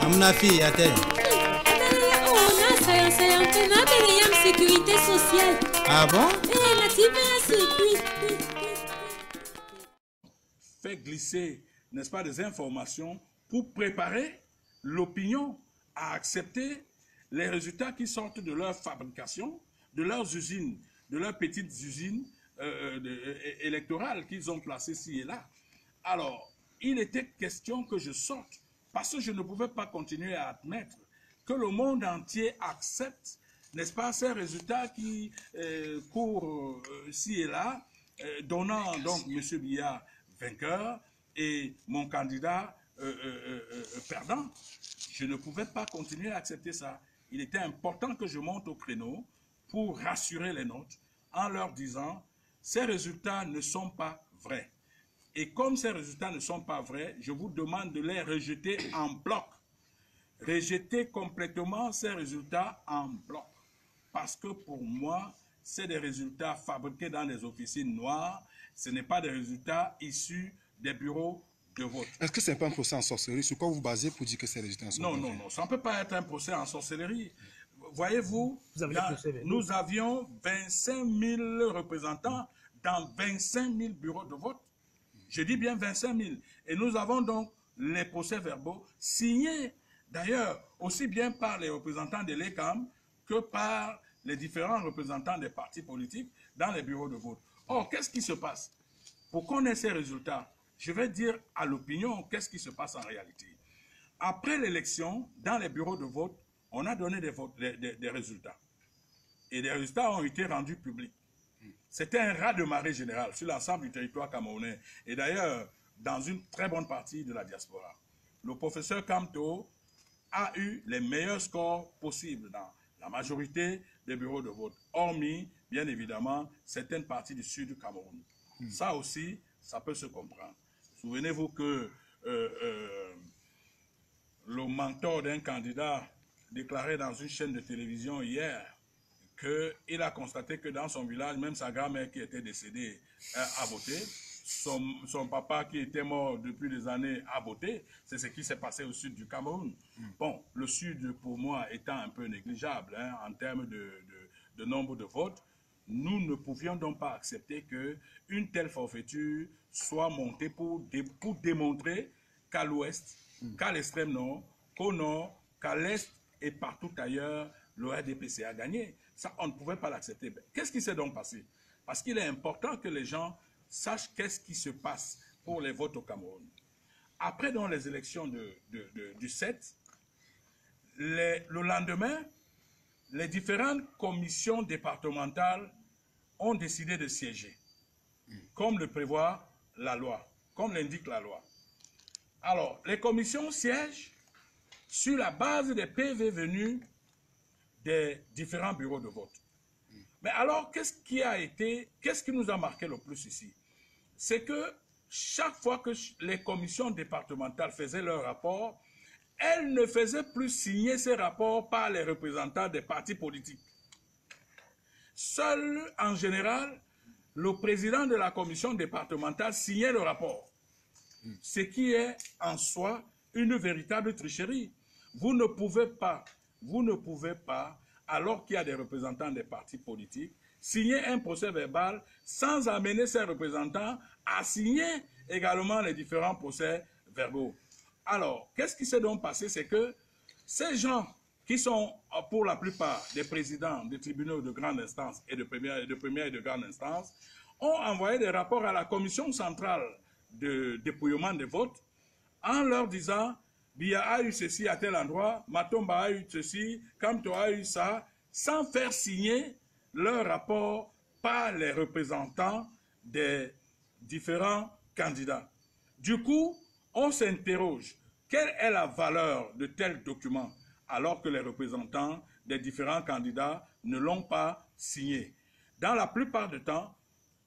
Amna fille, attends. Sécurité sociale. Ah bon? Fait glisser, n'est-ce pas, des informations pour préparer l'opinion à accepter les résultats qui sortent de leur fabrication, de leurs usines, de leurs petites usines électorales qu'ils ont placées ci et là. Alors, il était question que je sorte, parce que je ne pouvais pas continuer à admettre que le monde entier accepte, n'est-ce pas, ces résultats qui courent ci et là, donnant donc M. Biya vainqueur et mon candidat perdant. Je ne pouvais pas continuer à accepter ça. Il était important que je monte au créneau pour rassurer les nôtres en leur disant « ces résultats ne sont pas vrais ». Et comme ces résultats ne sont pas vrais, je vous demande de les rejeter en bloc. Rejeter complètement ces résultats en bloc. Parce que pour moi, c'est des résultats fabriqués dans des officines noires. Ce n'est pas des résultats issus des bureaux de vote. Est-ce que ce n'est pas un procès en sorcellerie? Sur quoi vous basez pour dire que ces résultats sont Non, ça ne peut pas être un procès en sorcellerie. Voyez-vous, nous avions 25 000 représentants dans 25 000 bureaux de vote. Je dis bien 25 000. Et nous avons donc les procès-verbaux signés, d'ailleurs, aussi bien par les représentants de l'ECAM que par les différents représentants des partis politiques dans les bureaux de vote. Or, qu'est-ce qui se passe? Pour qu'on ait ces résultats, je vais dire à l'opinion qu'est-ce qui se passe en réalité. Après l'élection, dans les bureaux de vote, on a donné des résultats. Et les résultats ont été rendus publics. C'était un raz-de-marée général sur l'ensemble du territoire camerounais. Et d'ailleurs, dans une très bonne partie de la diaspora. Le professeur Kamto a eu les meilleurs scores possibles dans la majorité des bureaux de vote, hormis, bien évidemment, certaines parties du sud du Cameroun. Ça aussi, ça peut se comprendre. Souvenez-vous que le mentor d'un candidat déclarait dans une chaîne de télévision hier qu'il a constaté que dans son village, même sa grand-mère qui était décédée a voté. Son papa qui était mort depuis des années a voté. C'est ce qui s'est passé au sud du Cameroun. Bon, le sud, pour moi, étant un peu négligeable en termes de nombre de votes, nous ne pouvions donc pas accepter qu'une telle forfaiture soit montée pour démontrer qu'à l'ouest, qu'à l'extrême nord, qu'au nord, qu'à l'est et partout ailleurs, le RDPC a gagné. Ça, on ne pouvait pas l'accepter. Qu'est-ce qui s'est donc passé? Parce qu'il est important que les gens sachent qu'est-ce qui se passe pour les votes au Cameroun. Après donc, les élections du 7, le lendemain, les différentes commissions départementales ont décidé de siéger, comme le prévoit la loi, comme l'indique la loi. Alors, les commissions siègent sur la base des PV venus des différents bureaux de vote. Mais alors, qu'est-ce qui nous a marqué le plus ici? C'est que chaque fois que les commissions départementales faisaient leur rapport, elles ne faisaient plus signer ces rapports par les représentants des partis politiques. Seul, en général, le président de la commission départementale signait le rapport. Ce qui est en soi une véritable tricherie. Vous ne pouvez pas, alors qu'il y a des représentants des partis politiques, signer un procès verbal sans amener ces représentants à signer également les différents procès verbaux. Alors, qu'est-ce qui s'est donc passé? C'est que ces gens qui sont pour la plupart des présidents des tribunaux de grande instance et de première et de grande instance, ont envoyé des rapports à la commission centrale de dépouillement des votes en leur disant Biya a eu ceci à tel endroit, Matomba a eu ceci, Kamto a eu ça, sans faire signer leur rapport par les représentants des différents candidats. Du coup, on s'interroge, quelle est la valeur de tel document alors que les représentants des différents candidats ne l'ont pas signé? Dans la plupart du temps,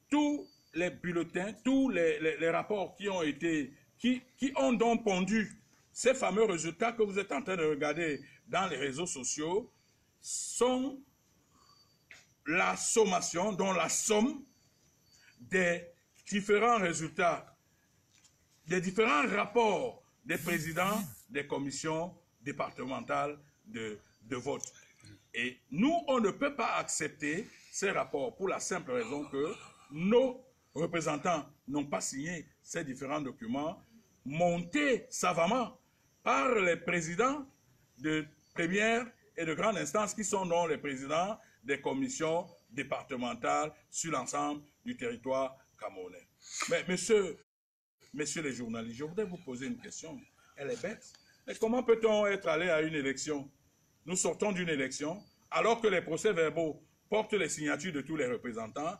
tous les bulletins, tous les rapports qui ont donc pondu ces fameux résultats que vous êtes en train de regarder dans les réseaux sociaux sont la sommation, dont la somme des différents résultats, des différents rapports des présidents des commissions départemental de vote. Et nous, on ne peut pas accepter ces rapports pour la simple raison que nos représentants n'ont pas signé ces différents documents montés savamment par les présidents de première et de grande instance qui sont donc les présidents des commissions départementales sur l'ensemble du territoire camerounais. Mais messieurs les journalistes, je voudrais vous poser une question. Elle est bête. Mais comment peut-on être allé à une élection? Nous sortons d'une élection, alors que les procès-verbaux portent les signatures de tous les représentants,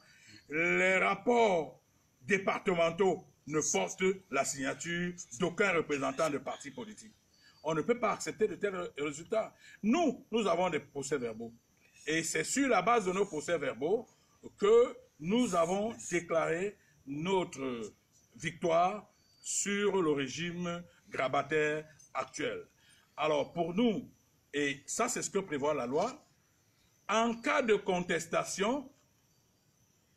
les rapports départementaux ne portent la signature d'aucun représentant de parti politique. On ne peut pas accepter de tels résultats. Nous avons des procès-verbaux. Et c'est sur la base de nos procès-verbaux que nous avons déclaré notre victoire sur le régime grabataire actuel. Alors, pour nous, et ça c'est ce que prévoit la loi, en cas de contestation,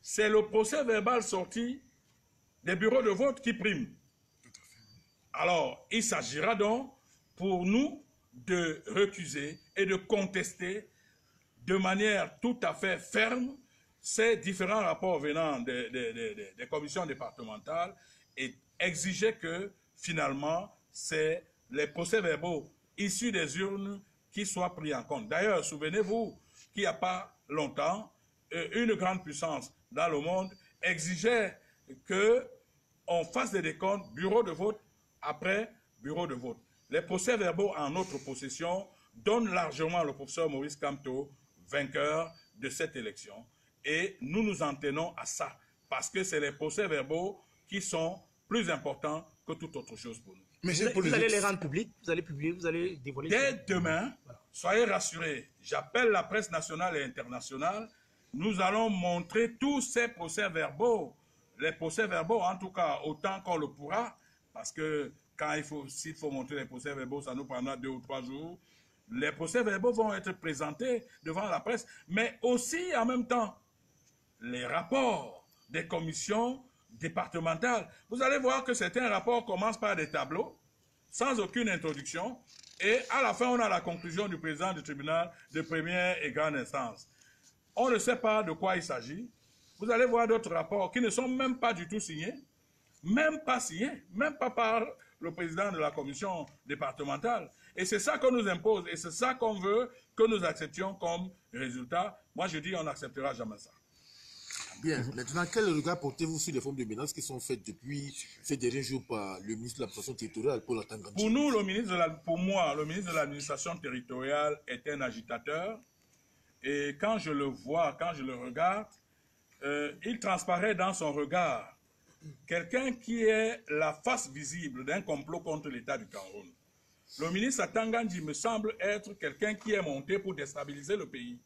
c'est le procès-verbal sorti des bureaux de vote qui prime. Alors, il s'agira donc pour nous de recuser et de contester de manière tout à fait ferme ces différents rapports venant des commissions départementales et exiger que, finalement, c'est les procès-verbaux issus des urnes qui soient pris en compte. D'ailleurs, souvenez-vous qu'il n'y a pas longtemps, une grande puissance dans le monde exigeait qu'on fasse des décomptes bureau de vote après bureau de vote. Les procès-verbaux en notre possession donnent largement le professeur Maurice Kamto vainqueur de cette élection. Et nous nous en tenons à ça, parce que c'est les procès-verbaux qui sont plus importants que toute autre chose pour nous. Mais vous allez les rendre publics, vous allez publier, vous allez dévoiler. Dès demain, soyez rassurés, j'appelle la presse nationale et internationale, nous allons montrer tous ces procès-verbaux, les procès-verbaux en tout cas autant qu'on le pourra, parce que s'il faut montrer les procès-verbaux, ça nous prendra 2 ou 3 jours. Les procès-verbaux vont être présentés devant la presse, mais aussi en même temps, les rapports des commissions départementales. Vous allez voir que certains rapports commencent par des tableaux, sans aucune introduction, et à la fin, on a la conclusion du président du tribunal de première et grande instance. On ne sait pas de quoi il s'agit. Vous allez voir d'autres rapports qui ne sont même pas du tout signés, même pas par le président de la commission départementale. Et c'est ça qu'on nous impose, et c'est ça qu'on veut que nous acceptions comme résultat. Moi, je dis, on n'acceptera jamais ça. Bien. Maintenant, quel regard portez-vous sur les formes de menaces qui sont faites depuis ces derniers jours par le ministre de l'administration territoriale, Paul Atanga? Pour nous, pour moi, le ministre de l'administration territoriale est un agitateur. Et quand je le vois, quand je le regarde, il transparaît dans son regard quelqu'un qui est la face visible d'un complot contre l'État du Cameroun. Le ministre Atanga me semble être quelqu'un qui est monté pour déstabiliser le pays.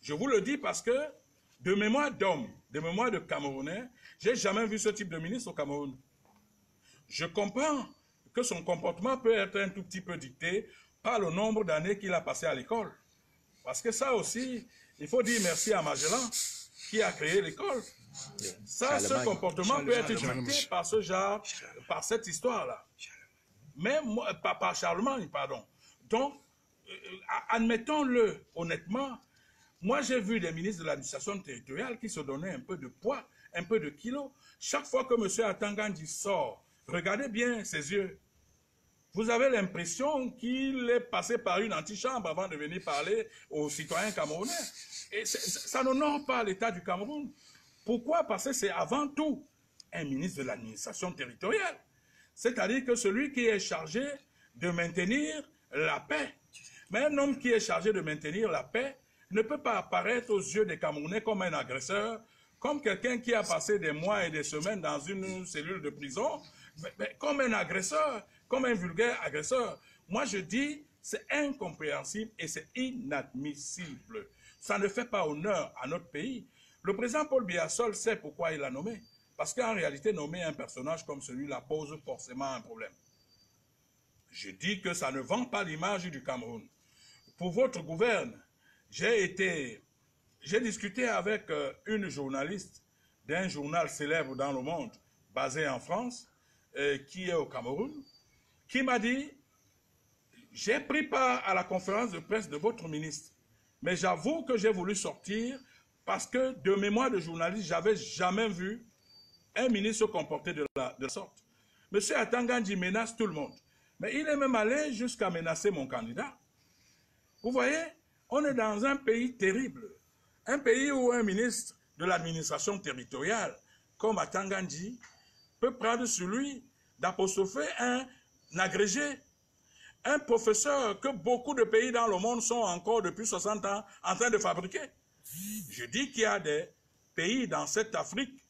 Je vous le dis parce que, de mémoire d'homme, de mémoire de Camerounais, je n'ai jamais vu ce type de ministre au Cameroun. Je comprends que son comportement peut être un tout petit peu dicté par le nombre d'années qu'il a passé à l'école. Parce que ça aussi, il faut dire merci à Magellan qui a créé l'école. Ça, ce comportement peut être dicté par ce genre, par cette histoire-là. Mais par Charlemagne, pardon. Donc, admettons-le honnêtement, moi j'ai vu des ministres de l'administration territoriale qui se donnaient un peu de poids, un peu de kilos. Chaque fois que M. Atanga sort, regardez bien ses yeux. Vous avez l'impression qu'il est passé par une antichambre avant de venir parler aux citoyens camerounais. Et ça n'honore pas l'État du Cameroun. Pourquoi? Parce que c'est avant tout un ministre de l'administration territoriale. C'est-à-dire que celui qui est chargé de maintenir la paix. Mais un homme qui est chargé de maintenir la paix ne peut pas apparaître aux yeux des Camerounais comme un agresseur, comme quelqu'un qui a passé des mois et des semaines dans une cellule de prison, mais comme un agresseur, comme un vulgaire agresseur. Moi, je dis, c'est incompréhensible et c'est inadmissible. Ça ne fait pas honneur à notre pays. Le président Paul Biya seul sait pourquoi il l'a nommé. Parce qu'en réalité, nommer un personnage comme celui-là pose forcément un problème. Je dis que ça ne vend pas l'image du Cameroun. Pour votre gouverne, j'ai discuté avec une journaliste d'un journal célèbre dans le monde, basé en France, qui est au Cameroun, qui m'a dit, J'ai pris part à la conférence de presse de votre ministre, mais j'avoue que j'ai voulu sortir parce que de mémoire de journaliste, j'avais jamais vu un ministre se comporter de la sorte. Monsieur Atangandji menace tout le monde, mais il est même allé jusqu'à menacer mon candidat. Vous voyez, on est dans un pays terrible, un pays où un ministre de l'administration territoriale, comme Atangandji, peut prendre sur lui d'apostropher un agrégé, un professeur que beaucoup de pays dans le monde sont encore depuis 60 ans en train de fabriquer. Je dis qu'il y a des pays dans cette Afrique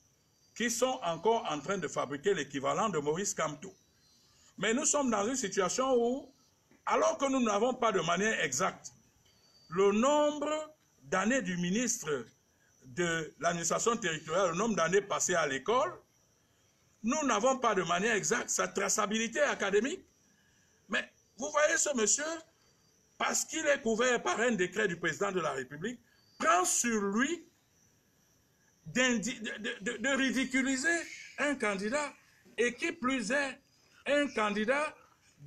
qui sont encore en train de fabriquer l'équivalent de Maurice Kamto. Mais nous sommes dans une situation où, alors que nous n'avons pas de manière exacte le nombre d'années du ministre de l'administration territoriale, le nombre d'années passées à l'école, nous n'avons pas de manière exacte sa traçabilité académique. Mais vous voyez ce monsieur, parce qu'il est couvert par un décret du président de la République, prend sur lui de ridiculiser un candidat, et qui plus est, un candidat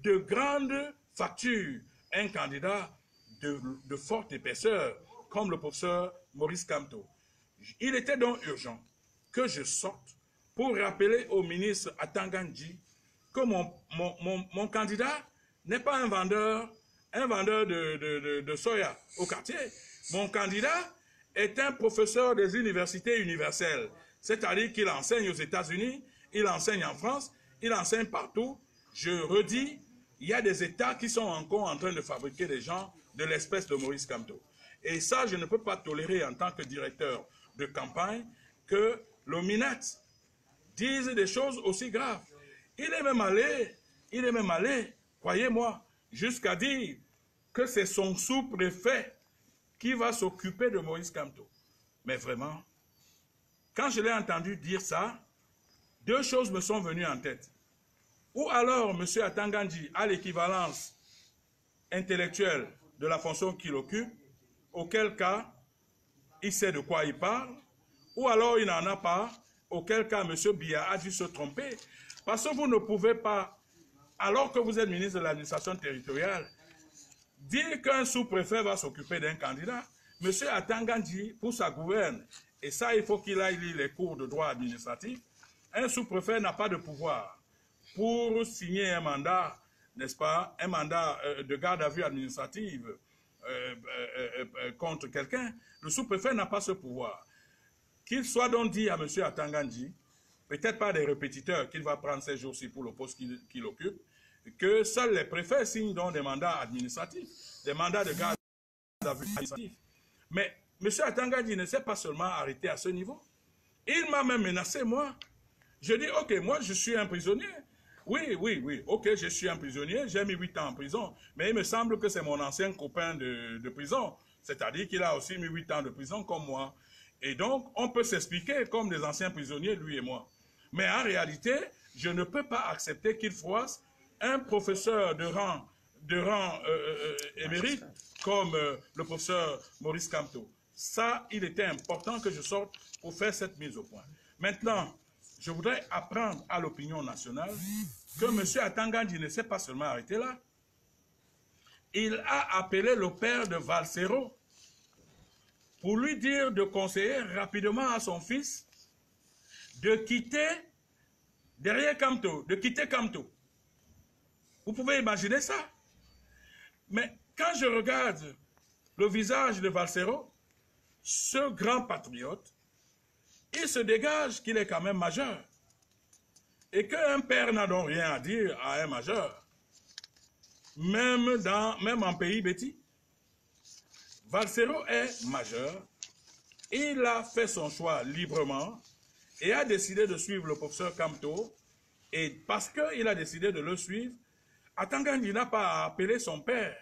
de grande facture, un candidat de forte épaisseur, comme le professeur Maurice Kamto. Il était donc urgent que je sorte pour rappeler au ministre Atangandji que mon candidat n'est pas un vendeur de soya au quartier. Mon candidat est un professeur des universités universelles, c'est-à-dire qu'il enseigne aux États-Unis, il enseigne en France, il enseigne partout. Je redis, il y a des États qui sont encore en train de fabriquer des gens de l'espèce de Maurice Kamto. Et ça, je ne peux pas tolérer en tant que directeur de campagne que le MINAT dise des choses aussi graves. Il est même allé, croyez-moi, jusqu'à dire que c'est son sous-préfet qui va s'occuper de Maurice Kamto. Mais vraiment, quand je l'ai entendu dire ça, deux choses me sont venues en tête. Ou alors, M. Atangandji a l'équivalence intellectuelle de la fonction qu'il occupe, auquel cas, il sait de quoi il parle, ou alors il n'en a pas, auquel cas, M. Biya a dû se tromper, parce que vous ne pouvez pas, alors que vous êtes ministre de l'administration territoriale, dire qu'un sous-préfet va s'occuper d'un candidat. M. Atangandji, pour sa gouverne, et ça, il faut qu'il aille lire les cours de droit administratif, un sous-préfet n'a pas de pouvoir pour signer un mandat, n'est-ce pas, un mandat de garde à vue administrative contre quelqu'un. Le sous-préfet n'a pas ce pouvoir. Qu'il soit donc dit à M. Atangandji, peut-être pas des répétiteurs qu'il va prendre ces jours-ci pour le poste qu'il occupe, que seuls les préfets signent donc des mandats administratifs, des mandats de garde à vue administrative. Mais M. Atangandji ne s'est pas seulement arrêté à ce niveau. Il m'a même menacé, moi. Je dis, ok, moi je suis un prisonnier. Oui, ok, je suis un prisonnier, j'ai mis 8 ans en prison, mais il me semble que c'est mon ancien copain de prison, c'est-à-dire qu'il a aussi mis 8 ans de prison comme moi. Et donc, on peut s'expliquer comme des anciens prisonniers, lui et moi. Mais en réalité, je ne peux pas accepter qu'il froisse un professeur de rang émérite comme le professeur Maurice Kamto. Ça, il était important que je sorte pour faire cette mise au point. Maintenant, je voudrais apprendre à l'opinion nationale que M. Atangandji ne s'est pas seulement arrêté là. Il a appelé le père de Valsero pour lui dire de conseiller rapidement à son fils de quitter derrière Kamto, de quitter Kamto. Vous pouvez imaginer ça? Mais quand je regarde le visage de Valsero, ce grand patriote, il se dégage qu'il est quand même majeur. Et qu'un père n'a donc rien à dire à un majeur. Même en pays bêtis. Valsero est majeur. Il a fait son choix librement et a décidé de suivre le professeur Kamto. Et parce qu'il a décidé de le suivre, Atangandji n'a pas appelé son père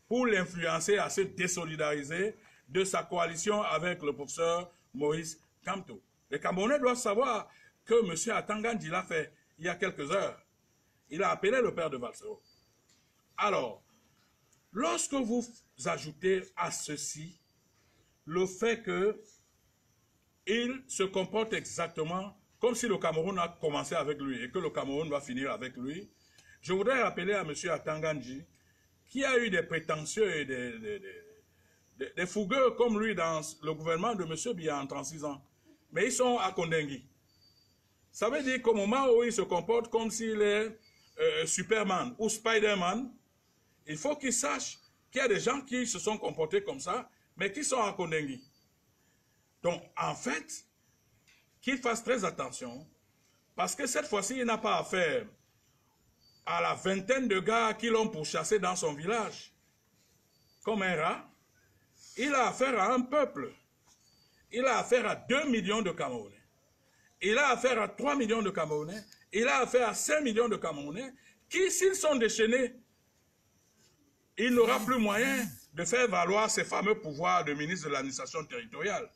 pour l'influencer à se désolidariser de sa coalition avec le professeur Maurice Kamto. Les Camerounais doivent savoir que M. Atangandji l'a fait il y a quelques heures. Il a appelé le père de Valsero. Alors, lorsque vous ajoutez à ceci le fait qu'il se comporte exactement comme si le Cameroun a commencé avec lui et que le Cameroun va finir avec lui, je voudrais rappeler à M. Atangandji qu'il y a eu des prétentieux et des fougueux comme lui dans le gouvernement de M. Biya en 36 ans. Mais ils sont à Kondengui. Ça veut dire qu'au moment où il se comporte comme s'il est Superman ou Spider-Man, il faut qu'il sache qu'il y a des gens qui se sont comportés comme ça, mais qui sont à Kondengui. Donc, en fait, qu'il fasse très attention, parce que cette fois-ci, il n'a pas affaire à la vingtaine de gars qui l'ont pourchassé dans son village, comme un rat. Il a affaire à un peuple. Il a affaire à 2 millions de Camerounais. Il a affaire à 3 millions de Camerounais. Il a affaire à 5 millions de Camerounais qui, s'ils sont déchaînés, il n'aura plus moyen de faire valoir ses fameux pouvoirs de ministre de l'administration territoriale.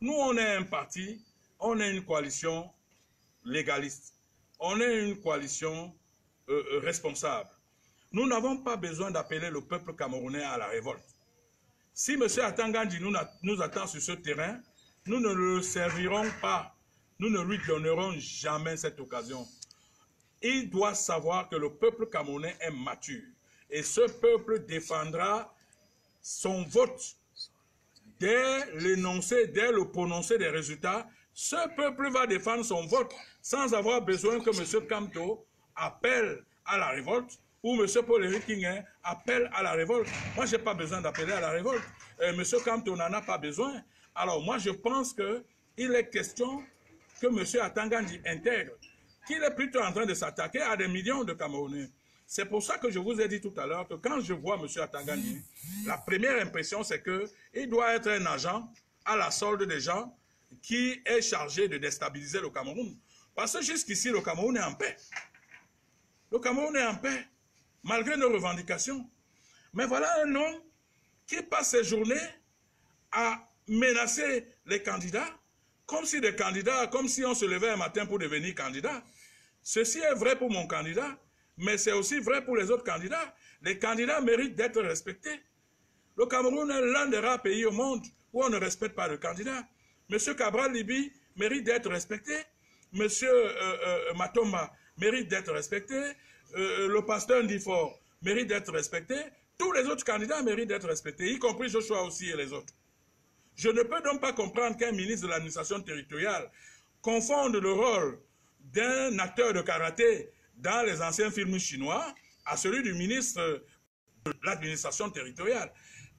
Nous, on est un parti, on est une coalition légaliste. On est une coalition responsable. Nous n'avons pas besoin d'appeler le peuple camerounais à la révolte. Si M. Atangandi nous attend sur ce terrain, nous ne le servirons pas. Nous ne lui donnerons jamais cette occasion. Il doit savoir que le peuple camerounais est mature. Et ce peuple défendra son vote. Dès l'énoncé, dès le prononcé des résultats, ce peuple va défendre son vote sans avoir besoin que M. Kamto appelle à la révolte ou M. Paul-Éric Kingin appelle à la révolte. Moi, je n'ai pas besoin d'appeler à la révolte. M. Kamto n'en a pas besoin. Alors, moi, je pense qu'il est question que M. Atangandi intègre, qu'il est plutôt en train de s'attaquer à des millions de Camerounais. C'est pour ça que je vous ai dit tout à l'heure que quand je vois M. Atangandi, la première impression, c'est qu'il doit être un agent à la solde des gens qui est chargé de déstabiliser le Cameroun. Parce que jusqu'ici, le Cameroun est en paix. Le Cameroun est en paix, malgré nos revendications. Mais voilà un homme qui passe ses journées à menacer les candidats, comme si on se levait un matin pour devenir candidat. Ceci est vrai pour mon candidat, mais c'est aussi vrai pour les autres candidats. Les candidats méritent d'être respectés. Le Cameroun est l'un des rares pays au monde où on ne respecte pas le candidat. M. Cabral Libi mérite d'être respecté. M. Matomba mérite d'être respecté. Le pasteur Ndifort mérite d'être respecté. Tous les autres candidats méritent d'être respectés, y compris Joshua aussi et les autres. Je ne peux donc pas comprendre qu'un ministre de l'administration territoriale confonde le rôle d'un acteur de karaté dans les anciens films chinois à celui du ministre de l'administration territoriale.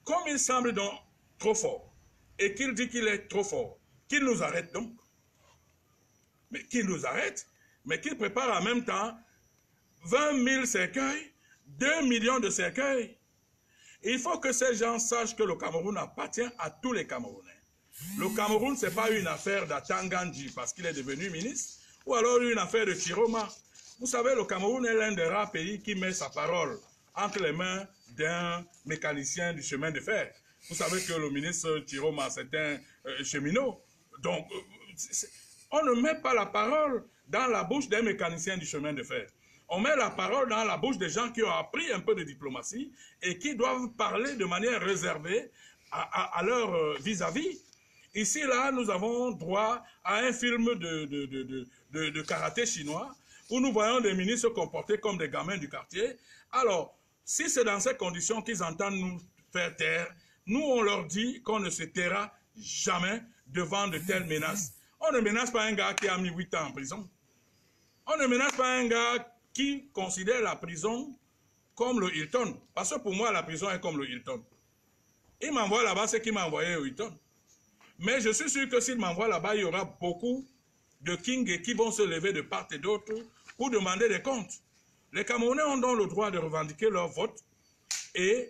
Comme il semble donc trop fort, et qu'il dit qu'il est trop fort, qu'il nous arrête donc. Mais qu'il nous arrête, mais qu'il prépare en même temps 20 000 cercueils, 2 millions de cercueils. Il faut que ces gens sachent que le Cameroun appartient à tous les Camerounais. Le Cameroun, ce n'est pas une affaire d'Atangandi parce qu'il est devenu ministre, ou alors une affaire de Chiroma. Vous savez, le Cameroun est l'un des rares pays qui met sa parole entre les mains d'un mécanicien du chemin de fer. Vous savez que le ministre Chiroma, c'est un cheminot. Donc, on ne met pas la parole dans la bouche d'un mécanicien du chemin de fer. On met la parole dans la bouche des gens qui ont appris un peu de diplomatie et qui doivent parler de manière réservée à leur vis-à-vis. Ici, là, nous avons droit à un film de karaté chinois où nous voyons des ministres se comporter comme des gamins du quartier. Alors, si c'est dans ces conditions qu'ils entendent nous faire taire, nous, on leur dit qu'on ne se taira jamais devant de telles menaces. On ne menace pas un gars qui a mis 8 ans en prison. On ne menace pas un gars qui considère la prison comme le Hilton. Parce que pour moi, la prison est comme le Hilton. Il m'envoie là-bas ce qu'il m'a envoyé au Hilton. Mais je suis sûr que s'il m'envoie là-bas, il y aura beaucoup de kings qui vont se lever de part et d'autre pour demander des comptes. Les Camerounais ont donc le droit de revendiquer leur vote et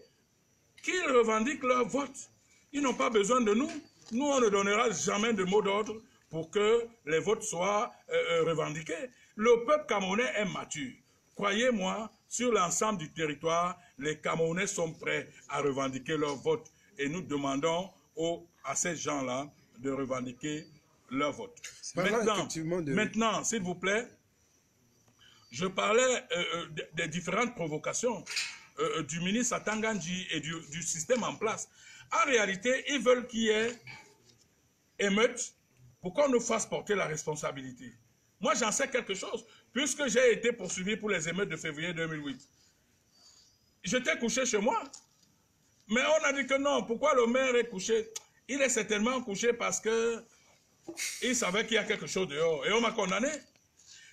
qu'ils revendiquent leur vote. Ils n'ont pas besoin de nous. Nous, on ne donnera jamais de mot d'ordre pour que les votes soient revendiqués. Le peuple camerounais est mature. Croyez-moi, sur l'ensemble du territoire, les Camerounais sont prêts à revendiquer leur vote. Et nous demandons à ces gens-là de revendiquer leur vote. Maintenant, s'il vous plaît, je parlais des différentes provocations du ministre Atangandi et du système en place. En réalité, ils veulent qu'il y ait émeute pour qu'on nous fasse porter la responsabilité. Moi, j'en sais quelque chose, puisque j'ai été poursuivi pour les émeutes de février 2008. j'étais couché chez moi. Mais on a dit que non, pourquoi le maire est couché? Il est certainement couché parce que il savait qu'il y a quelque chose dehors. Et on m'a condamné.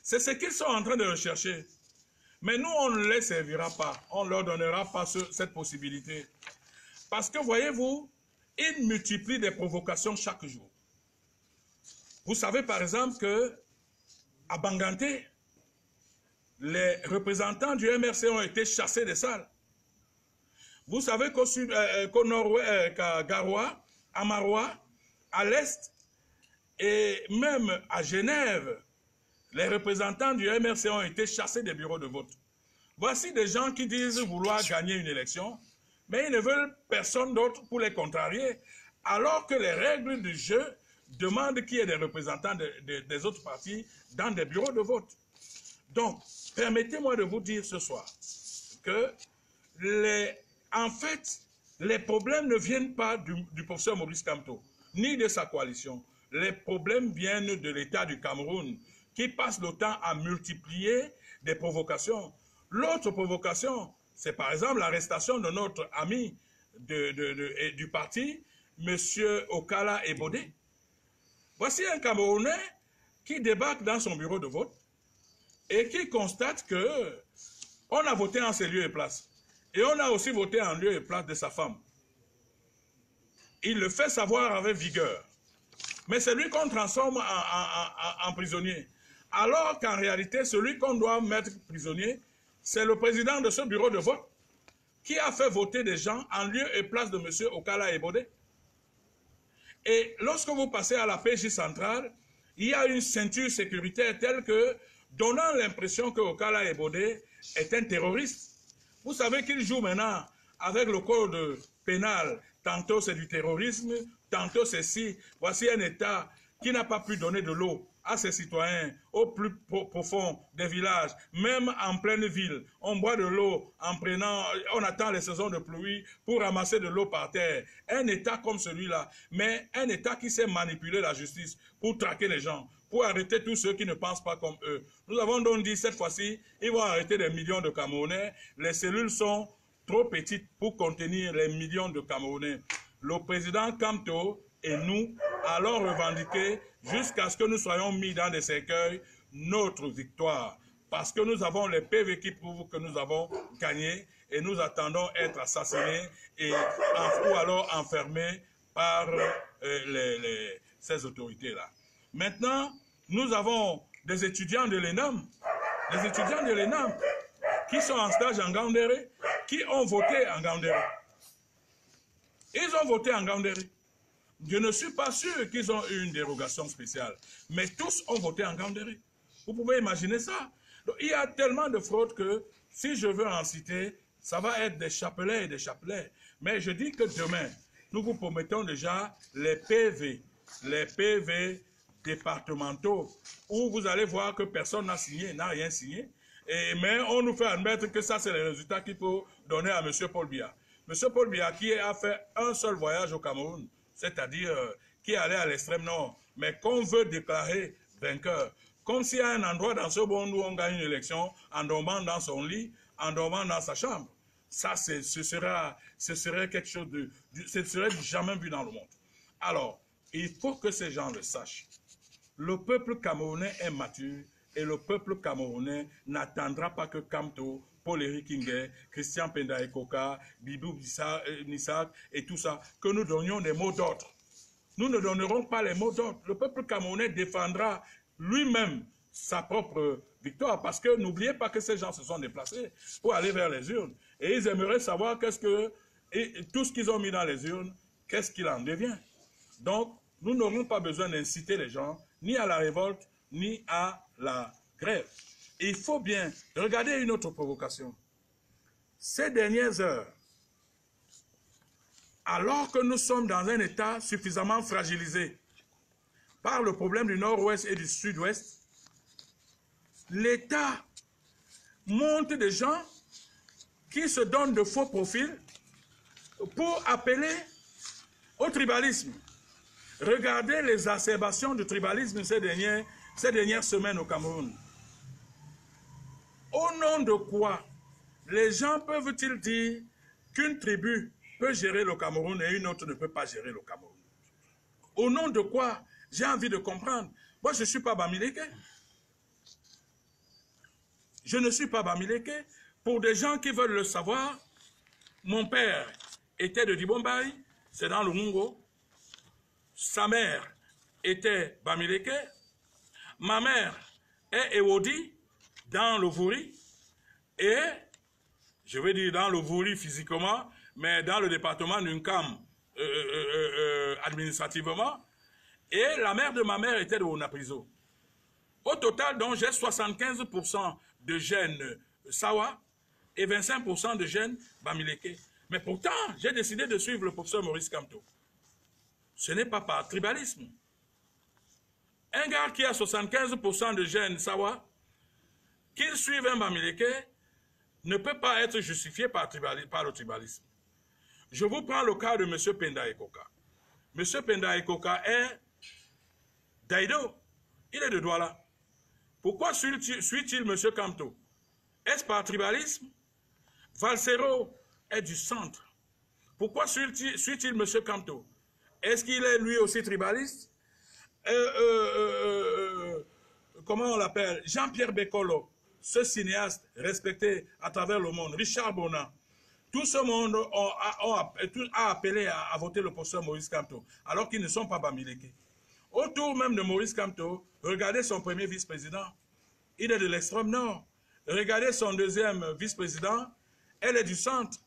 C'est ce qu'ils sont en train de rechercher. Mais nous, on ne les servira pas. On ne leur donnera pas cette possibilité. Parce que, voyez-vous, ils multiplient des provocations chaque jour. Vous savez, par exemple, que à Banganté, les représentants du MRC ont été chassés des salles. Vous savez qu'au nord-ouest, qu'à Garoua, à Maroua, à l'est, et même à Genève, les représentants du MRC ont été chassés des bureaux de vote. Voici des gens qui disent vouloir gagner une élection, mais ils ne veulent personne d'autre pour les contrarier, alors que les règles du jeu demandent qu'il y ait des représentants des autres partis dans des bureaux de vote. Donc, permettez-moi de vous dire ce soir que, en fait, les problèmes ne viennent pas du professeur Maurice Kamto, ni de sa coalition. Les problèmes viennent de l'État du Cameroun, qui passe le temps à multiplier des provocations. L'autre provocation, c'est par exemple l'arrestation de notre ami du parti, M. Okala Ebodé. Voici un Camerounais qui débarque dans son bureau de vote et qui constate que on a voté en ses lieux et places. Et on a aussi voté en lieu et place de sa femme. Il le fait savoir avec vigueur. Mais c'est lui qu'on transforme en prisonnier. Alors qu'en réalité, celui qu'on doit mettre prisonnier, c'est le président de ce bureau de vote qui a fait voter des gens en lieu et place de M. Okala Ebodé. Et lorsque vous passez à la PJ centrale, il y a une ceinture sécuritaire telle que, donnant l'impression que Okala Ebodé est un terroriste. Vous savez qu'il joue maintenant avec le code pénal. Tantôt c'est du terrorisme, tantôt c'est si. Voici un État qui n'a pas pu donner de l'eau à ses citoyens au plus profond des villages, même en pleine ville. On boit de l'eau on attend les saisons de pluie pour ramasser de l'eau par terre. Un État comme celui-là, mais un État qui sait manipuler la justice pour traquer les gens, pour arrêter tous ceux qui ne pensent pas comme eux. Nous avons donc dit cette fois-ci, ils vont arrêter des millions de Camerounais. Les cellules sont trop petites pour contenir les millions de Camerounais. Le président Kamto et nous allons revendiquer jusqu'à ce que nous soyons mis dans des cercueils notre victoire. Parce que nous avons les PV qui prouvent que nous avons gagné et nous attendons être assassinés ou alors enfermés par ces autorités-là. Maintenant, nous avons des étudiants de l'ENAM, qui sont en stage en Gaoundéré, qui ont voté en Gaoundéré. Ils ont voté en Gaoundéré. Je ne suis pas sûr qu'ils ont eu une dérogation spéciale, mais tous ont voté en Gaoundéré. Vous pouvez imaginer ça. Donc, il y a tellement de fraudes que, si je veux en citer, ça va être des chapelets et des chapelets. Mais je dis que demain, nous vous promettons déjà les PV départementaux, où vous allez voir que personne n'a signé, n'a rien signé. Mais on nous fait admettre que ça, c'est les résultats qu'il faut donner à M. Paul Biya. M. Paul Biya qui a fait un seul voyage au Cameroun, c'est-à-dire qui est allé à l'extrême nord, mais qu'on veut déclarer vainqueur. Comme s'il y a un endroit dans ce monde où on gagne une élection en dormant dans son lit, en dormant dans sa chambre. Ça, ce serait quelque chose ce serait jamais vu dans le monde. Alors, il faut que ces gens le sachent. Le peuple camerounais est mature et le peuple camerounais n'attendra pas que Kamto, Paul-Éric Ngué, Christian Penda Ekoka, Bibou Nissak et tout ça, que nous donnions des mots d'ordre. Nous ne donnerons pas les mots d'ordre. Le peuple camerounais défendra lui-même sa propre victoire, parce que n'oubliez pas que ces gens se sont déplacés pour aller vers les urnes. Et ils aimeraient savoir tout ce qu'ils ont mis dans les urnes, qu'est-ce qu'il en devient. Donc, nous n'aurons pas besoin d'inciter les gens ni à la révolte, ni à la grève. Il faut bien regarder une autre provocation. Ces dernières heures, alors que nous sommes dans un état suffisamment fragilisé par le problème du nord-ouest et du sud-ouest, l'État monte des gens qui se donnent de faux profils pour appeler au tribalisme. Regardez les exacerbations du tribalisme ces dernières semaines au Cameroun. Au nom de quoi les gens peuvent-ils dire qu'une tribu peut gérer le Cameroun et une autre ne peut pas gérer le Cameroun? Au nom de quoi? J'ai envie de comprendre. Moi, je ne suis pas Bamileke. Je ne suis pas Bamileke. Pour des gens qui veulent le savoir, mon père était de Dibombaï, c'est dans le Mungo. Sa mère était Bamileke. Ma mère est Ewodi, dans le Vouri. Et, je vais dire dans le Vouri physiquement, mais dans le département d'Unkam administrativement. Et la mère de ma mère était de Onaprizo. Au total, donc, j'ai 75% de gènes Sawa et 25% de gènes Bamileke. Mais pourtant, j'ai décidé de suivre le professeur Maurice Kamto. Ce n'est pas par tribalisme. Un gars qui a 75% de gènes Sawa, qu'il suive un Bamileke, ne peut pas être justifié par le tribalisme. Je vous prends le cas de M. Penda Ekoka. M. Penda Ekoka est d'Aïdo. Il est de Douala. Pourquoi suit-il M. Kamto? Est-ce par tribalisme? Valsero est du centre. Pourquoi suit-il M. Kamto? Est-ce qu'il est lui aussi tribaliste? Comment on l'appelle? Jean-Pierre Bekolo, ce cinéaste respecté à travers le monde, Richard Bonan, tout ce monde a appelé à voter le professeur Maurice Kamto, alors qu'ils ne sont pas Bamileke. Autour même de Maurice Kamto, regardez son premier vice-président, il est de l'extrême nord. Regardez son deuxième vice-président, elle est du centre.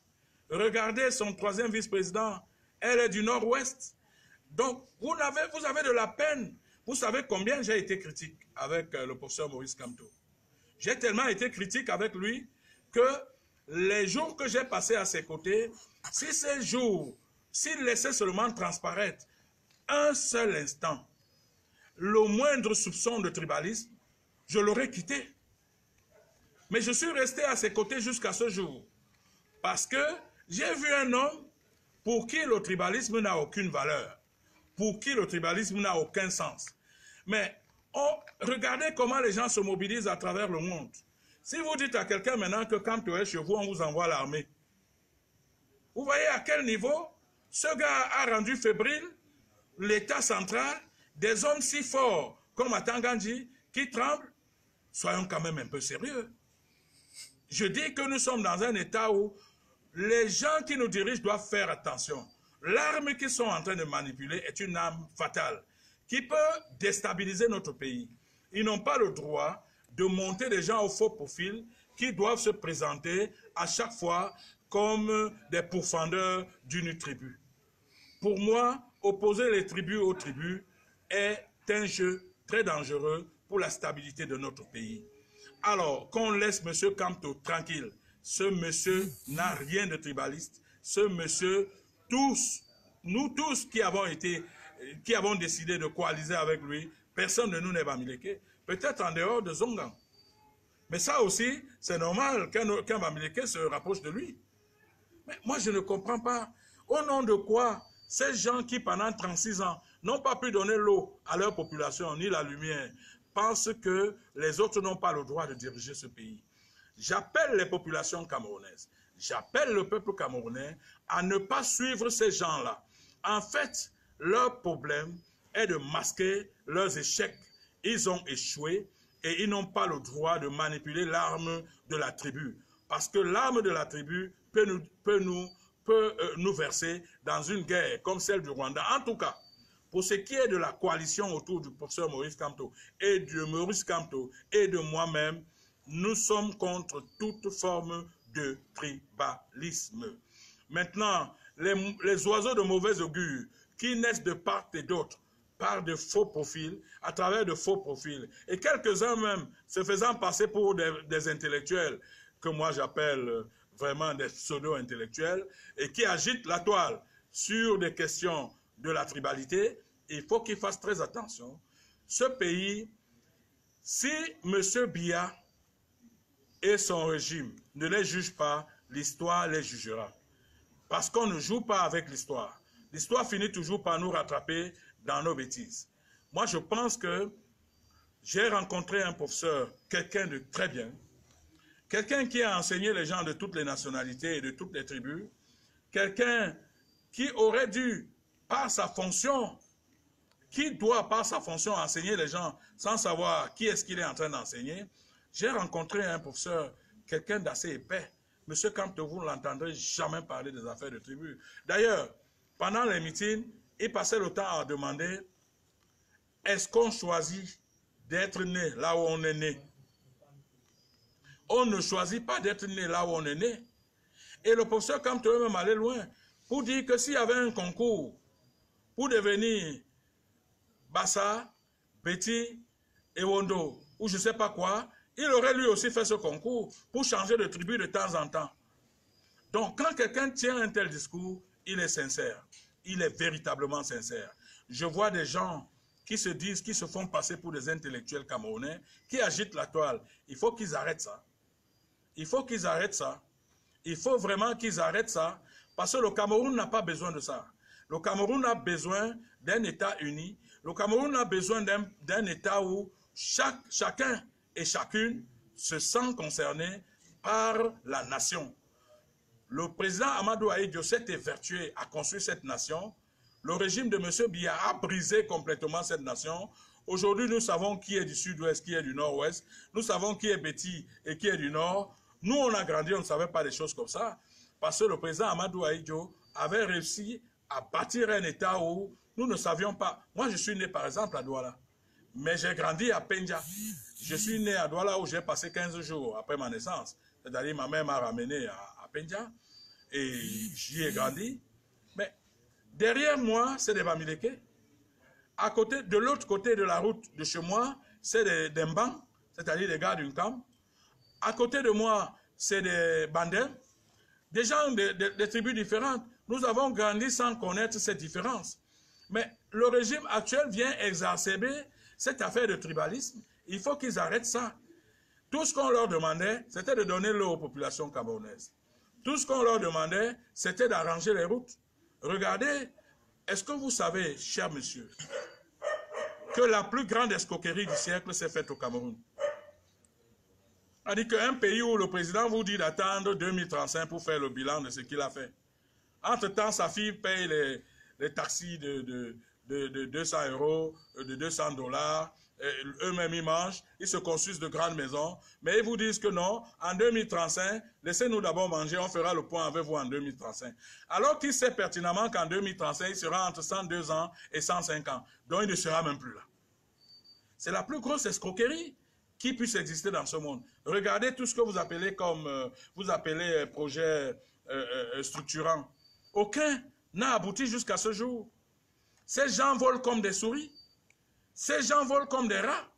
Regardez son troisième vice-président, elle est du nord-ouest. Donc, vous avez de la peine. Vous savez combien j'ai été critique avec le professeur Maurice Kamto. J'ai tellement été critique avec lui que les jours que j'ai passés à ses côtés, si ces jours, s'il laissait seulement transparaître un seul instant, le moindre soupçon de tribalisme, je l'aurais quitté. Mais je suis resté à ses côtés jusqu'à ce jour. Parce que j'ai vu un homme pour qui le tribalisme n'a aucune valeur. Pour qui le tribalisme n'a aucun sens. Mais regardez comment les gens se mobilisent à travers le monde. Si vous dites à quelqu'un maintenant que quand tu es chez vous, on vous envoie l'armée. Vous voyez à quel niveau ce gars a rendu fébrile l'État central, des hommes si forts comme Atangandji qui tremblent. Soyons quand même un peu sérieux. Je dis que nous sommes dans un état où les gens qui nous dirigent doivent faire attention. L'arme qu'ils sont en train de manipuler est une arme fatale qui peut déstabiliser notre pays. Ils n'ont pas le droit de monter des gens au faux profil qui doivent se présenter à chaque fois comme des pourfendeurs d'une tribu. Pour moi, opposer les tribus aux tribus est un jeu très dangereux pour la stabilité de notre pays. Alors, qu'on laisse M. Kamto tranquille. Ce monsieur n'a rien de tribaliste. Ce monsieur, nous tous qui avons décidé de coaliser avec lui, personne de nous n'est Bamileke. Peut-être en dehors de Zongan. Mais ça aussi, c'est normal qu'un Bamileke se rapproche de lui. Mais moi, je ne comprends pas. Au nom de quoi ces gens qui, pendant 36 ans, n'ont pas pu donner l'eau à leur population, ni la lumière, pensent que les autres n'ont pas le droit de diriger ce pays. J'appelle les populations camerounaises, j'appelle le peuple camerounais à ne pas suivre ces gens-là. En fait, leur problème est de masquer leurs échecs. Ils ont échoué et ils n'ont pas le droit de manipuler l'arme de la tribu. Parce que l'arme de la tribu peut nous verser dans une guerre comme celle du Rwanda. En tout cas, pour ce qui est de la coalition autour du professeur Maurice Kamto et de Maurice Kamto et de moi-même, nous sommes contre toute forme de tribalisme. Maintenant, les oiseaux de mauvais augure qui naissent de part et d'autre par de faux profils, à travers de faux profils, et quelques-uns même se faisant passer pour des intellectuels, que moi j'appelle vraiment des pseudo-intellectuels, et qui agitent la toile sur des questions de la tribalité, il faut qu'ils fassent très attention. Ce pays, si M. Biya et son régime ne les jugent pas, l'histoire les jugera. Parce qu'on ne joue pas avec l'histoire. L'histoire finit toujours par nous rattraper dans nos bêtises. Moi, je pense que j'ai rencontré un professeur, quelqu'un de très bien. quelqu'un qui a enseigné les gens de toutes les nationalités et de toutes les tribus, quelqu'un qui aurait dû, par sa fonction, qui doit par sa fonction enseigner les gens sans savoir qui est-ce qu'il est en train d'enseigner. J'ai rencontré un professeur, quelqu'un d'assez épais. Monsieur Camteau, vous ne l'entendrez jamais parler des affaires de tribu. D'ailleurs, pendant les meetings, il passait le temps à demander est-ce qu'on choisit d'être né là où on est né? On ne choisit pas d'être né là où on est né. Et le professeur Camteau même allait loin pour dire que s'il y avait un concours pour devenir Bassa, Betty, Ewondo, ou je ne sais pas quoi, il aurait lui aussi fait ce concours pour changer de tribu de temps en temps. Donc, quand quelqu'un tient un tel discours, il est sincère. Il est véritablement sincère. Je vois des gens qui se disent, qui se font passer pour des intellectuels camerounais, qui agitent la toile. Il faut qu'ils arrêtent ça. Il faut qu'ils arrêtent ça. Il faut vraiment qu'ils arrêtent ça, parce que le Cameroun n'a pas besoin de ça. Le Cameroun a besoin d'un État uni. Le Cameroun a besoin d'un État où chacun et chacune se sent concerné par la nation. Le président Amadou Ahidjo s'est évertué à construire cette nation. Le régime de M. Biya a brisé complètement cette nation. Aujourd'hui, nous savons qui est du sud-ouest, qui est du nord-ouest. Nous savons qui est Betty et qui est du nord. Nous, on a grandi, on ne savait pas des choses comme ça. Parce que le président Amadou Ahidjo avait réussi à bâtir un État où nous ne savions pas. Moi, je suis né, par exemple, à Douala. Mais j'ai grandi à Pendja. Je suis né à Douala où j'ai passé 15 jours après ma naissance. C'est-à-dire, ma mère m'a ramené à Pendja. Et j'y ai grandi. Mais derrière moi, c'est des Bamileke. À côté, de l'autre côté de la route de chez moi, c'est des Mbans, c'est-à-dire des gars d'une camp. À côté de moi, c'est des Bandem. Des gens des tribus différentes. Nous avons grandi sans connaître ces différences. Mais le régime actuel vient exacerber cette affaire de tribalisme. Il faut qu'ils arrêtent ça. Tout ce qu'on leur demandait, c'était de donner l'eau aux populations camerounaises. Tout ce qu'on leur demandait, c'était d'arranger les routes. Regardez, est-ce que vous savez, cher monsieur, que la plus grande escroquerie du siècle s'est faite au Cameroun? C'est-à-dire qu'un pays où le président vous dit d'attendre 2035 pour faire le bilan de ce qu'il a fait. Entre-temps, sa fille paye les taxis de 200 €, de 200 $. Eux-mêmes, ils mangent, ils se construisent de grandes maisons. Mais ils vous disent que non, en 2035, laissez-nous d'abord manger, on fera le point avec vous en 2035. Alors qu'il sait pertinemment qu'en 2035, il sera entre 102 ans et 105 ans. Donc, il ne sera même plus là. C'est la plus grosse escroquerie qui puisse exister dans ce monde. Regardez tout ce que vous appelez comme projet structurant. Aucun n'a abouti jusqu'à ce jour. Ces gens volent comme des souris. Ces gens volent comme des rats.